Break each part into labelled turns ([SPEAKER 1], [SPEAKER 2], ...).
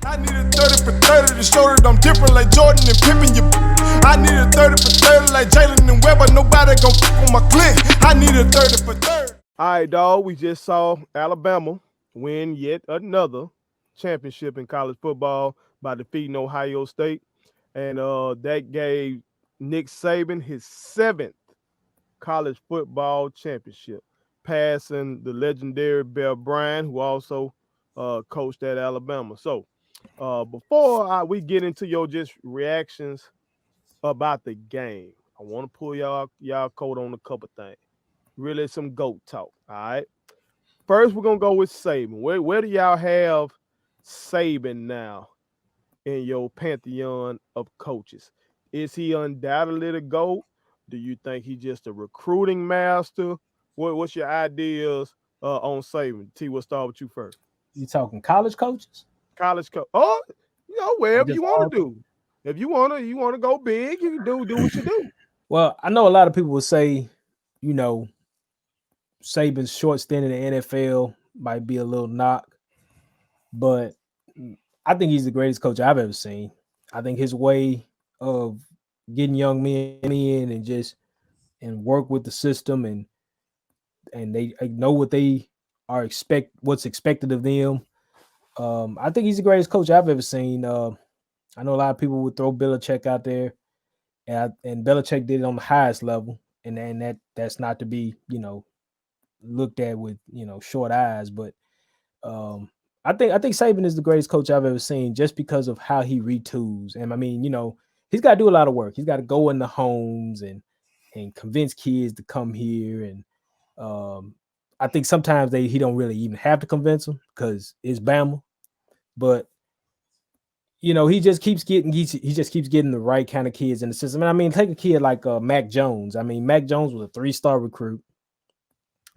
[SPEAKER 1] I need a 30 for 30 to show that I'm different like Jordan and Pippen. I need a 30 for 30 like Jalen and Webber. Nobody gon' fuck with my clique. I need a 30 for 30.
[SPEAKER 2] All right, dog. We just saw Alabama win yet another championship in college football by defeating Ohio State. And that gave Nick Saban his 7th college football championship, passing the legendary Bear Bryant, who also coached at Alabama. So before we get into your just reactions about the game, I want to pull y'all coat on a couple things. Really some GOAT talk, all right? First, we're going to go with Saban. Where do y'all have Saban now in your pantheon of coaches? Is he undoubtedly the GOAT? Do you think he's just a recruiting master? What's your ideas on Saban? T, we'll start with you first.
[SPEAKER 3] You talking college coaches?
[SPEAKER 2] College coach. Oh, wherever you want to do. If you want to go big, you can do what you do.
[SPEAKER 3] Well, I know a lot of people would say, Saban's short stint in the NFL might be a little knock, but I think he's the greatest coach I've ever seen. I think his way of getting young men in and work with the system and they know what they are what's expected of them. I think he's the greatest coach I've ever seen. I know a lot of people would throw Belichick out there, and Belichick did it on the highest level, and that's not to be looked at with short eyes, but I think Saban is the greatest coach I've ever seen just because of how he retools. And I mean, he's got to do a lot of work. He's got to go in the homes and convince kids to come here. And I think sometimes he don't really even have to convince them because it's Bama. But he just keeps getting the right kind of kids in the system. And I mean, take a kid like Mac Jones. I mean, Mac Jones was a 3-star recruit.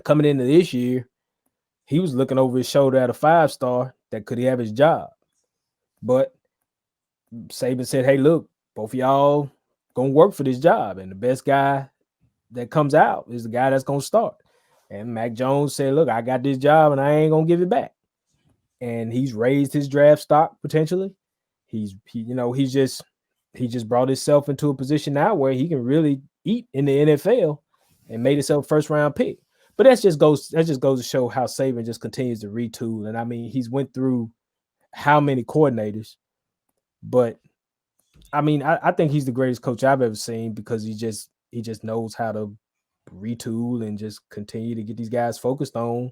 [SPEAKER 3] Coming into this year, he was looking over his shoulder at a 5-star that could he have his job. But Saban said, hey, look, both of y'all going to work for this job. And the best guy that comes out is the guy that's going to start. And Mac Jones said, look, I got this job and I ain't going to give it back. And he's raised his draft stock potentially. He just brought himself into a position now where he can really eat in the NFL and made himself first round pick. But that just goes to show how Saban just continues to retool. And I mean, he's went through how many coordinators, but I mean, I think he's the greatest coach I've ever seen because he just knows how to retool and just continue to get these guys focused on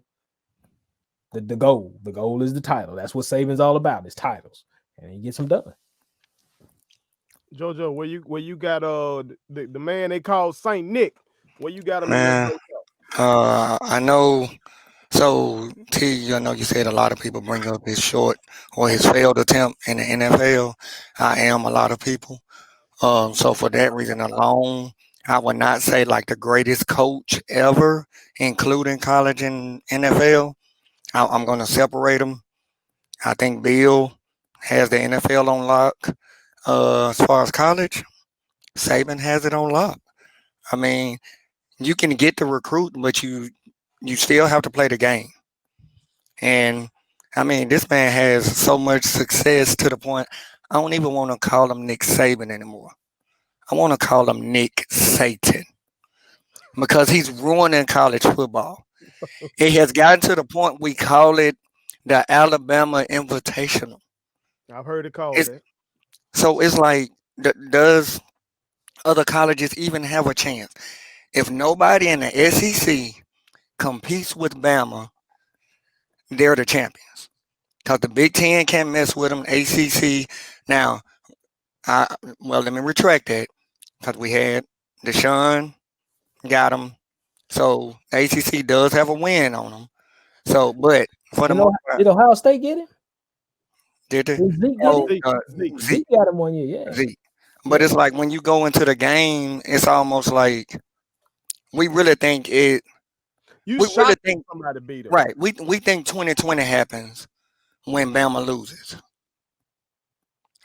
[SPEAKER 3] the goal. The goal is the title. That's what Saban's all about, is titles. And he gets them done.
[SPEAKER 2] JoJo, where you got the man they call Saint Nick? Where you got him?
[SPEAKER 4] Man, I know. So T, I know you said a lot of people bring up his short or his failed attempt in the NFL. I am a lot of people. So for that reason alone, I would not say like the greatest coach ever, including college and NFL. I'm going to separate them. I think Bill has the NFL on lock. As far as college, Saban has it on lock. I mean, you can get the recruit, but you still have to play the game. And I mean, this man has so much success to the point I don't even want to call him Nick Saban anymore. I want to call him Nick Satan because he's ruining college football. It has gotten to the point we call it the Alabama Invitational.
[SPEAKER 2] I've heard it called that.
[SPEAKER 4] So it's like, does other colleges even have a chance? If nobody in the SEC competes with Bama, they're the champions. Because the Big Ten can't mess with them. ACC. Now, let me retract that. Because we had Deshaun, got him. So the ACC does have a win on them. So, but for the most part,
[SPEAKER 3] did Ohio State get him?
[SPEAKER 4] Did they?
[SPEAKER 3] Zeke got him 1 year, yeah.
[SPEAKER 4] Zeke. But it's like when you go into the game, it's almost like we really think it.
[SPEAKER 2] We really think somebody beat him.
[SPEAKER 4] Right. We think 2020 happens when Bama loses.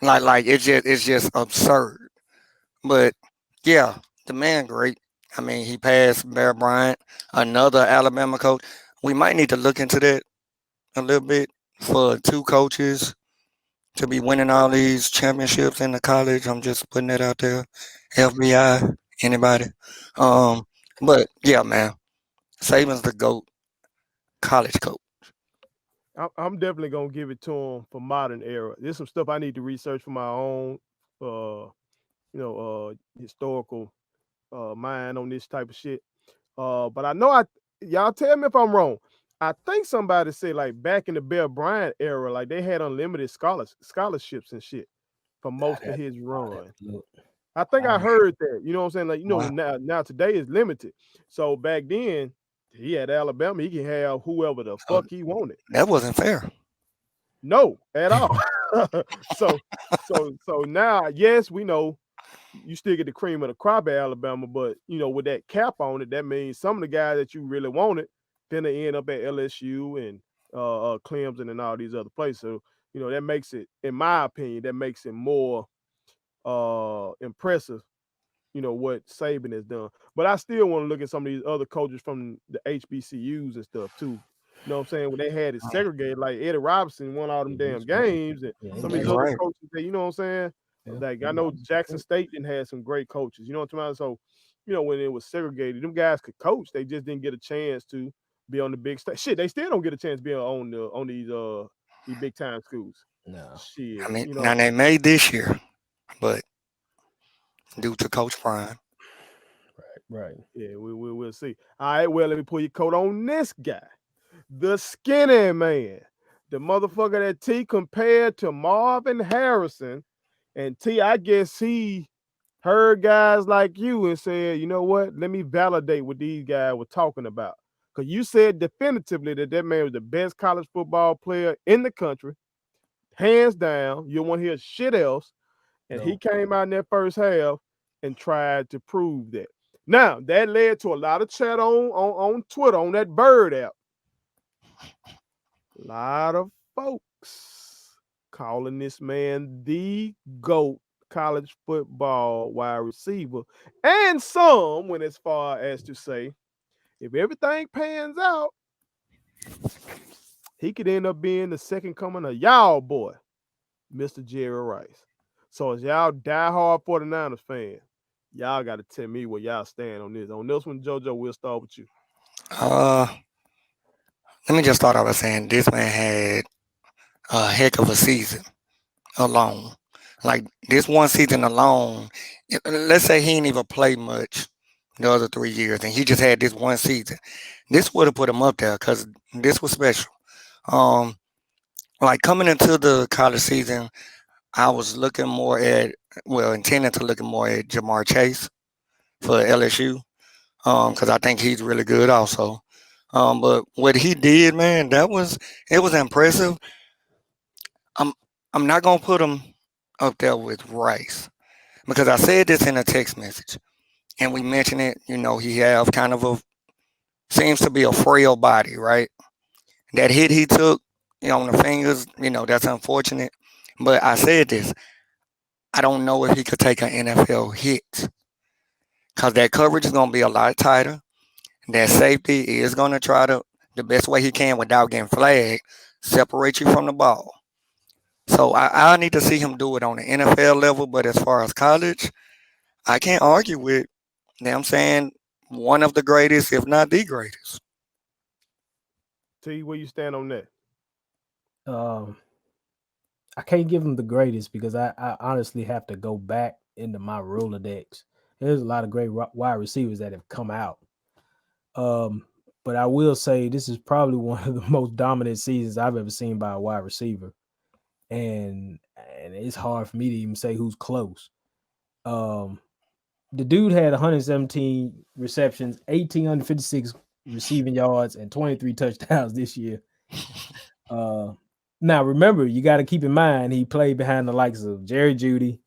[SPEAKER 4] Like it's just absurd. But yeah, the man great. I mean, he passed Bear Bryant, another Alabama coach. We might need to look into that a little bit for 2 coaches to be winning all these championships in the college. I'm just putting that out there. FBI, anybody. But yeah, man, Saban's the GOAT college coach.
[SPEAKER 2] I'm definitely gonna give it to him for modern era. There's some stuff I need to research for my own, historical mind on this type of shit. But I know y'all tell me if I'm wrong. I think somebody said like back in the Bear Bryant era, like they had unlimited scholarships and shit for most of his run. I think I heard that. You know what I'm saying? Like,
[SPEAKER 4] Wow.
[SPEAKER 2] now today is limited. So back then, he had Alabama, he can have whoever the
[SPEAKER 4] So
[SPEAKER 2] fuck he wanted.
[SPEAKER 4] that wasn't fair.
[SPEAKER 2] No, at all. so now, yes, we know you still get the cream of the crop at Alabama, but with that cap on it, that means some of the guys that you really wanted finna end up at LSU and Clemson and all these other places. So that makes it, in my opinion, that makes it more impressive. What Saban has done, but I still want to look at some of these other coaches from the HBCUs and stuff too. You know what I'm saying? When they had it segregated, like Eddie Robinson won all them damn games, and some of these
[SPEAKER 4] You're
[SPEAKER 2] other
[SPEAKER 4] right.
[SPEAKER 2] coaches, you know what I'm saying? Like I know Jackson State didn't have some great coaches. You know what I'm saying? So, when it was segregated, them guys could coach. They just didn't get a chance to be on the big stage. Shit, they still don't get a chance to be on these big time schools.
[SPEAKER 3] No.
[SPEAKER 2] Shit,
[SPEAKER 4] I mean, now they made this year, but due to Coach Prime.
[SPEAKER 3] Right.
[SPEAKER 2] Yeah, we'll see. All right, well, let me pull your coat on this guy. The skinny man. The motherfucker that T compared to Marvin Harrison. And T, I guess he heard guys like you and said, you know what? Let me validate what these guys were talking about. Because you said definitively that man was the best college football player in the country. Hands down. You don't want to hear shit else. And he came out in that first half and tried to prove that. Now, that led to a lot of chat on Twitter, on that Bird app. A lot of folks calling this man the GOAT college football wide receiver. And some went as far as to say, if everything pans out, he could end up being the second coming of y'all boy, Mr. Jerry Rice. So as y'all diehard 49ers fan, y'all got to tell me where y'all stand on this. On this one, JoJo, we'll start with you.
[SPEAKER 4] Let me just start off by saying this man had a heck of a season alone. Like this one season alone, let's say he didn't even play much the other 3 years, and he just had this one season. This would have put him up there because this was special. Like coming into the college season, I was looking more at, intending to look more at Jamar Chase for LSU, because I think he's really good also. But what he did, man, it was impressive. I'm not gonna put him up there with Rice because I said this in a text message, and we mentioned it. He have kind of seems to be a frail body, right? That hit he took, on the fingers, that's unfortunate. But I said this. I don't know if he could take an NFL hit because that coverage is going to be a lot tighter. That safety is going to try to, the best way he can without getting flagged, separate you from the ball. So I need to see him do it on the NFL level. But as far as college, I can't argue with them saying one of the greatest, if not the greatest.
[SPEAKER 2] T, where you stand on that?
[SPEAKER 3] I can't give him the greatest because I honestly have to go back into my Rolodex. There's a lot of great wide receivers that have come out. But I will say this is probably one of the most dominant seasons I've ever seen by a wide receiver. And it's hard for me to even say who's close. The dude had 117 receptions, 1,856 receiving yards, and 23 touchdowns this year. Now, remember, you got to keep in mind he played behind the likes of Jerry Jeudy,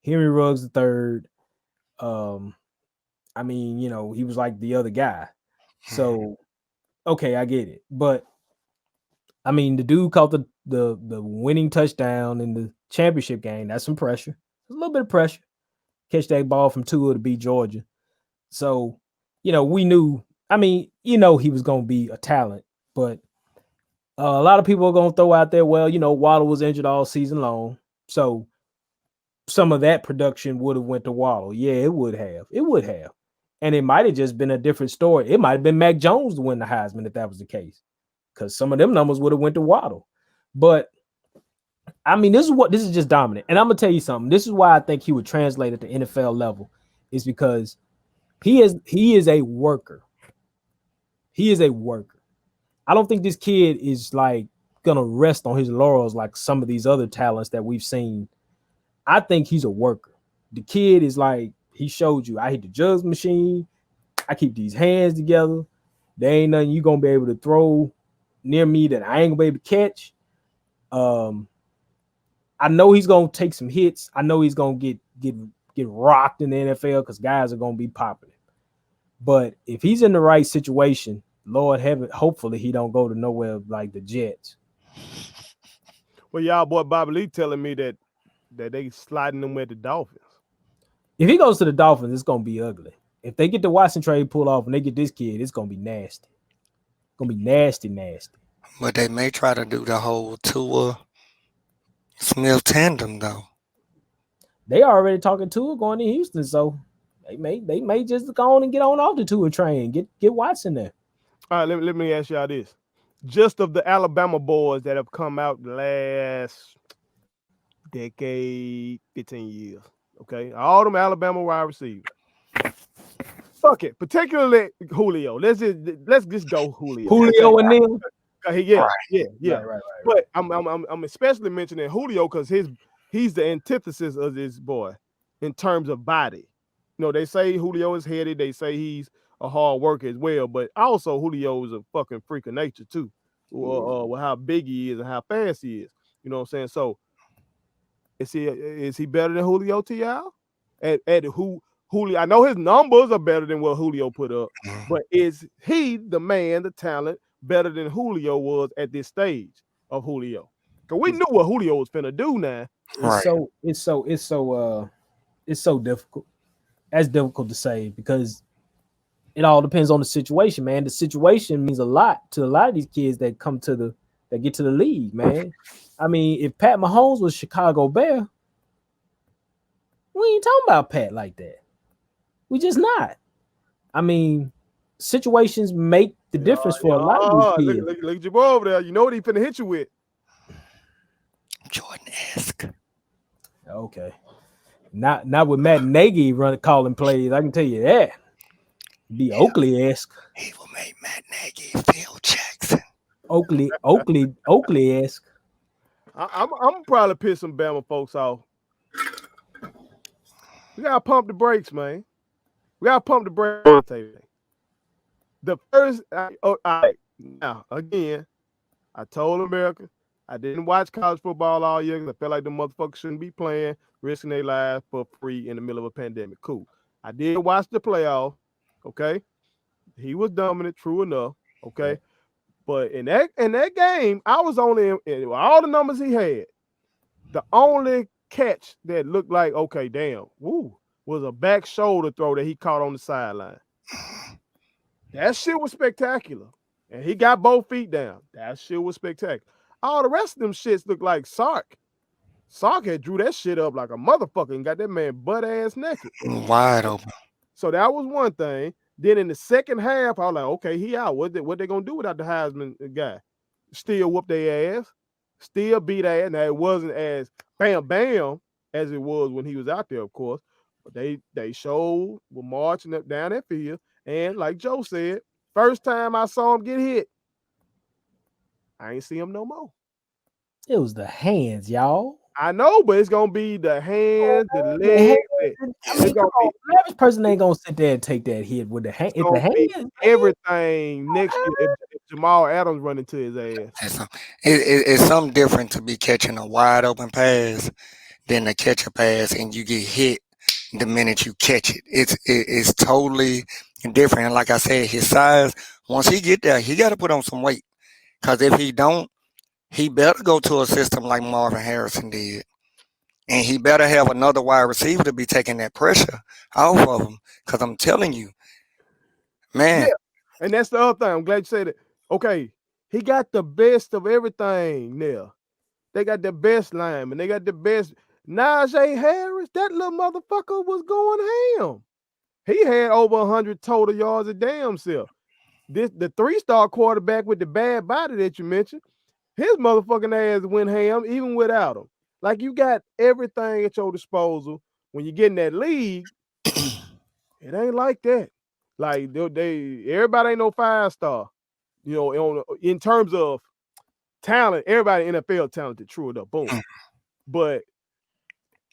[SPEAKER 3] Henry Ruggs III. I mean, he was like the other guy. So, okay, I get it. But, I mean, the dude caught the winning touchdown in the championship game. That's some pressure. A little bit of pressure. Catch that ball from Tua to beat Georgia. So, we knew, he was going to be a talent. But A lot of people are going to throw out there, well, Waddle was injured all season long. So some of that production would have went to Waddle. Yeah, it would have. It would have. And it might have just been a different story. It might have been Mac Jones to win the Heisman if that was the case. Because some of them numbers would have went to Waddle. But I mean, this is just dominant. And I'm gonna tell you something. This is why I think he would translate at the NFL level, is because he is a worker. He is a worker. I don't think this kid is like gonna rest on his laurels like some of these other talents that we've seen. I think he's a worker. The kid is like, he showed you, I hit the jugs machine, I keep these hands together. There ain't nothing you gonna be able to throw near me that I ain't gonna be able to catch. I know he's gonna take some hits. I know he's gonna get rocked in the NFL because guys are gonna be popping it. But if he's in the right situation, Lord heaven, hopefully he don't go to nowhere like the Jets.
[SPEAKER 2] Well, y'all boy Bobby Lee telling me that they sliding them with the Dolphins.
[SPEAKER 3] If he goes to the Dolphins, it's gonna be ugly. If they get the Watson trade pulled off and they get this kid, it's gonna be nasty. It's gonna be nasty.
[SPEAKER 4] But they may try to do the whole Tua Smith tandem though.
[SPEAKER 3] They already talking to it going to Houston, so they may just go on and get on off the Tua train. Get Watson there.
[SPEAKER 2] All right, let me ask y'all this. Just of the Alabama boys that have come out the last decade, 15 years. Okay. All them Alabama wide receivers. Fuck it. Particularly Julio. Let's just go Julio.
[SPEAKER 3] Julio and them.
[SPEAKER 2] Yeah.
[SPEAKER 3] Right.
[SPEAKER 2] But I'm especially mentioning Julio because he's the antithesis of this boy in terms of body. They say Julio is headed. They say he's a hard worker as well. But also Julio is a fucking freak of nature too. With how big he is and how fast he is. You know what I'm saying? So is he better than Julio to y'all? At who Julio? I know his numbers are better than what Julio put up, but is he the man, the talent, better than Julio was at this stage of Julio? Because we knew what Julio was finna do now.
[SPEAKER 4] Right.
[SPEAKER 3] It's so difficult. That's difficult to say because it all depends on the situation, man. The situation means a lot to a lot of these kids that get to the league, man. I mean, if Pat Mahomes was Chicago Bear, we ain't talking about Pat like that. We just not. I mean, situations make the difference for a lot of these kids.
[SPEAKER 2] Look at your boy over there. You know what he finna hit you with?
[SPEAKER 4] Jordan-esque.
[SPEAKER 3] Okay. Not with Matt Nagy calling plays. I can tell you that. Be Oakley-esque.
[SPEAKER 4] He will make Matt Nagy Phil Jackson.
[SPEAKER 3] Oakley-esque.
[SPEAKER 2] I'm probably piss some Bama folks off. We gotta pump the brakes, man. We gotta pump the brakes. The first, now again, I told America I didn't watch college football all year because I felt like the motherfuckers shouldn't be playing, risking their lives for free in the middle of a pandemic. Cool. I did watch the playoff. Okay, he was dominant, true enough. Okay, but in that game, I was only in all the numbers he had. The only catch that looked like okay, damn, was a back shoulder throw that he caught on the sideline. That shit was spectacular, and he got both feet down. That shit was spectacular. All the rest of them shits looked like Sark. Sark had drew that shit up like a motherfucker and got that man butt ass naked,
[SPEAKER 4] wide open.
[SPEAKER 2] So that was one thing. Then in the second half, I was like, okay, he out. What they gonna do without the Heisman guy? Still whoop their ass, still beat ass. Now it wasn't as bam as it was when he was out there, of course. But they showed were marching up down that field. And like Joe said, first time I saw him get hit, I ain't see him no more.
[SPEAKER 3] It was the hands, y'all.
[SPEAKER 2] I know, but it's gonna be the hands, the legs.
[SPEAKER 3] The average person ain't gonna sit there and take that hit with the hand. If the hands,
[SPEAKER 2] everything next year, if Jamal Adams running to his ass.
[SPEAKER 4] It's something different to be catching a wide open pass than to catch a pass and you get hit the minute you catch it. It's totally different. And like I said, his size, once he get there, he got to put on some weight. Because if he don't, he better go to a system like Marvin Harrison did. And he better have another wide receiver to be taking that pressure off of him. Because I'm telling you, man.
[SPEAKER 2] Yeah. And that's the other thing. I'm glad you said it. Okay, He got the best of everything there. They got the best lineman. They got the best. Najee Harris, that little motherfucker was going ham. He had over 100 total yards a damn self. The 3-star quarterback with the bad body that you mentioned, his motherfucking ass went ham even without him. Like, you got everything at your disposal. When you get in that league, it ain't like that. Like, everybody ain't no 5-star. You know, in terms of talent, everybody in NFL talented, true enough, boom. But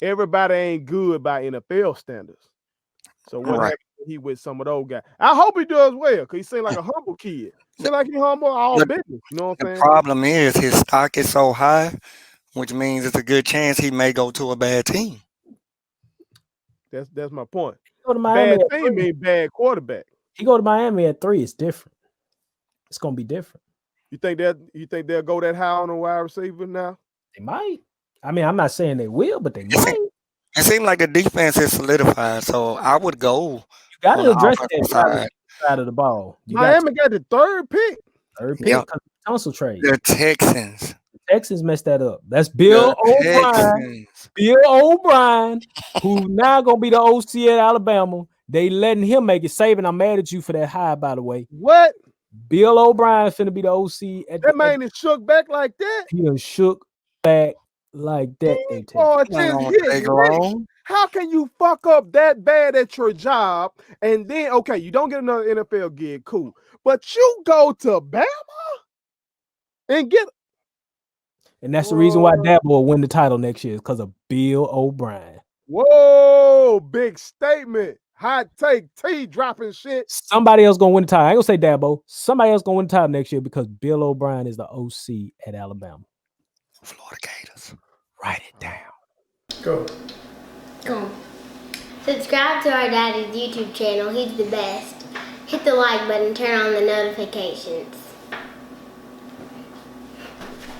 [SPEAKER 2] everybody ain't good by NFL standards. So what happened when he with some of those guys? I hope he does well, because he seems like a humble kid. Seems like he humble all business. You know what I'm saying?
[SPEAKER 4] The problem is his stock is so high, which means it's a good chance he may go to a bad team.
[SPEAKER 2] That's my point.
[SPEAKER 3] Go to Miami
[SPEAKER 2] Bad team mean bad quarterback.
[SPEAKER 3] He go to Miami at 3. It's different. It's gonna be different.
[SPEAKER 2] You think they'll go that high on a wide receiver now?
[SPEAKER 3] They might. I mean, I'm not saying they will, but they might.
[SPEAKER 4] It seems like the defense is solidified, so I would go.
[SPEAKER 3] You got to address that
[SPEAKER 4] side
[SPEAKER 3] of the ball.
[SPEAKER 2] Miami got the third pick.
[SPEAKER 3] Third pick because Tunsil trade.
[SPEAKER 4] The Texans.
[SPEAKER 3] The Texans messed that up. That's Bill O'Brien. Bill O'Brien, who's now gonna be the OC at Alabama. They letting him make it. Saban, I'm mad at you for that high, by the way.
[SPEAKER 2] What?
[SPEAKER 3] Bill O'Brien finna be the OC at
[SPEAKER 2] that man is shook back like that.
[SPEAKER 3] He done shook back like that.
[SPEAKER 2] How can you fuck up that bad at your job and then you don't get another NFL gig, cool, but you go to Bama and get.
[SPEAKER 3] And that's the reason why Dabo will win the title next year, is because of Bill O'Brien.
[SPEAKER 2] Whoa, big statement. Hot take, T dropping shit.
[SPEAKER 3] Somebody else gonna win the title. I ain't gonna say Dabo. Somebody else gonna win the title next year because Bill O'Brien is the OC at Alabama.
[SPEAKER 4] Florida Gators.
[SPEAKER 3] Write it down.
[SPEAKER 5] Go. Subscribe to our daddy's YouTube channel. He's the best. Hit the like button, turn on the notifications.